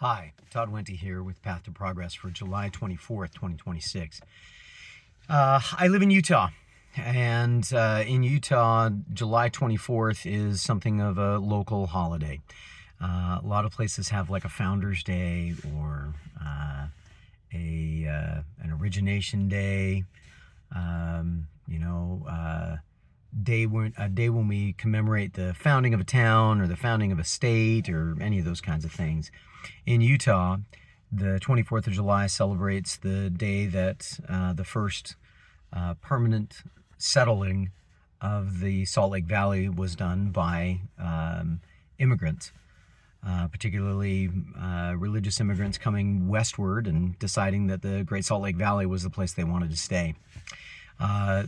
Hi, Todd Wente here with Path to Progress for July 24th, 2026. I live in Utah, and in Utah, July 24th is something of a local holiday. A lot of places have like a Founder's Day or an Origination Day, a day when we commemorate the founding of a town or the founding of a state or any of those kinds of things. In Utah, the 24th of July celebrates the day that the first permanent settling of the Salt Lake Valley was done by immigrants, particularly religious immigrants coming westward and deciding that the Great Salt Lake Valley was the place they wanted to stay.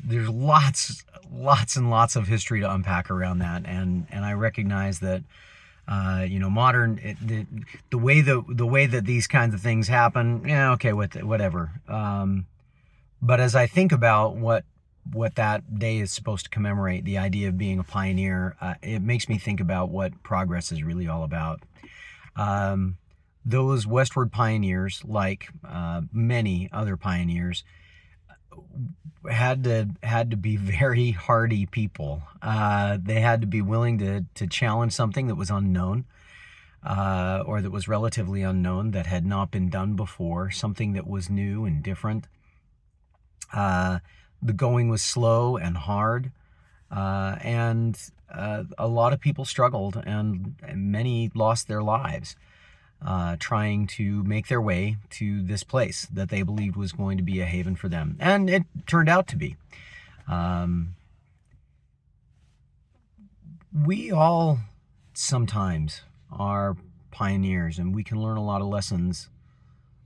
There's lots and lots of history to unpack around that, and I recognize that the way that these kinds of things happen, whatever. But as I think about what that day is supposed to commemorate, the idea of being a pioneer, it makes me think about what progress is really all about. Those westward pioneers, like many other pioneers, had to be very hardy people. They had to be willing to challenge something that was unknown, or that was relatively unknown, that had not been done before, something that was new and different. The going was slow and hard, and a lot of people struggled, and many lost their lives trying to make their way to this place that they believed was going to be a haven for them. And it turned out to be. We all sometimes are pioneers, and we can learn a lot of lessons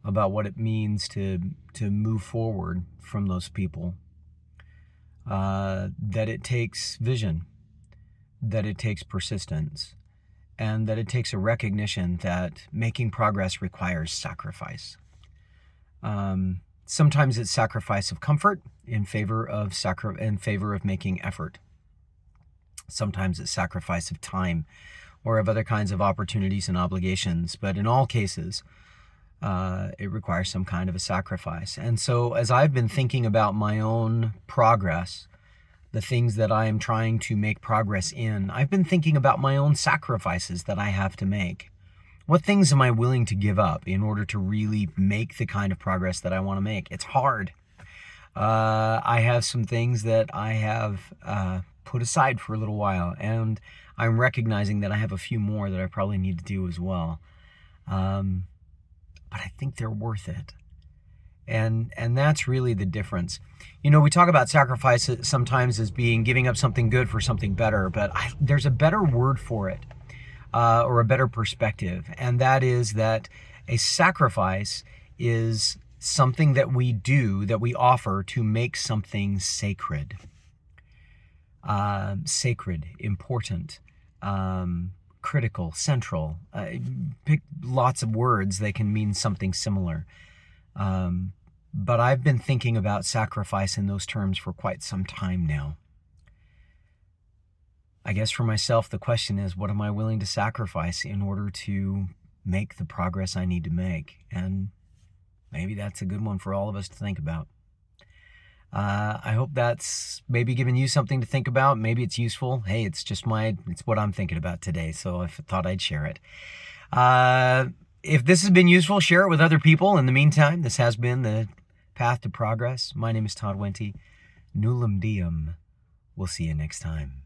about what it means to move forward from those people. That it takes vision, that it takes persistence, and that it takes a recognition that making progress requires sacrifice. Sometimes it's sacrifice of comfort in favor of making effort. Sometimes it's sacrifice of time or of other kinds of opportunities and obligations. But in all cases, it requires some kind of a sacrifice. And so as I've been thinking about my own progress, the things that I am trying to make progress in, I've been thinking about my own sacrifices that I have to make. What things am I willing to give up in order to really make the kind of progress that I want to make? It's hard. I have some things that I have put aside for a little while, and I'm recognizing that I have a few more that I probably need to do as well. But I think they're worth it. And that's really the difference. We talk about sacrifice sometimes as being giving up something good for something better, but there's a better word for it, or a better perspective, and that is that a sacrifice is something that we do, that we offer to make something sacred. Sacred, important, critical, central. Pick lots of words, they can mean something similar. But I've been thinking about sacrifice in those terms for quite some time now. I guess for myself, the question is, what am I willing to sacrifice in order to make the progress I need to make? And maybe that's a good one for all of us to think about. I hope that's maybe given you something to think about. Maybe it's useful. Hey, it's what I'm thinking about today, so I thought I'd share it. If this has been useful, share it with other people. In the meantime, this has been the Path to Progress. My name is Todd Wente. Nullum diem. We'll see you next time.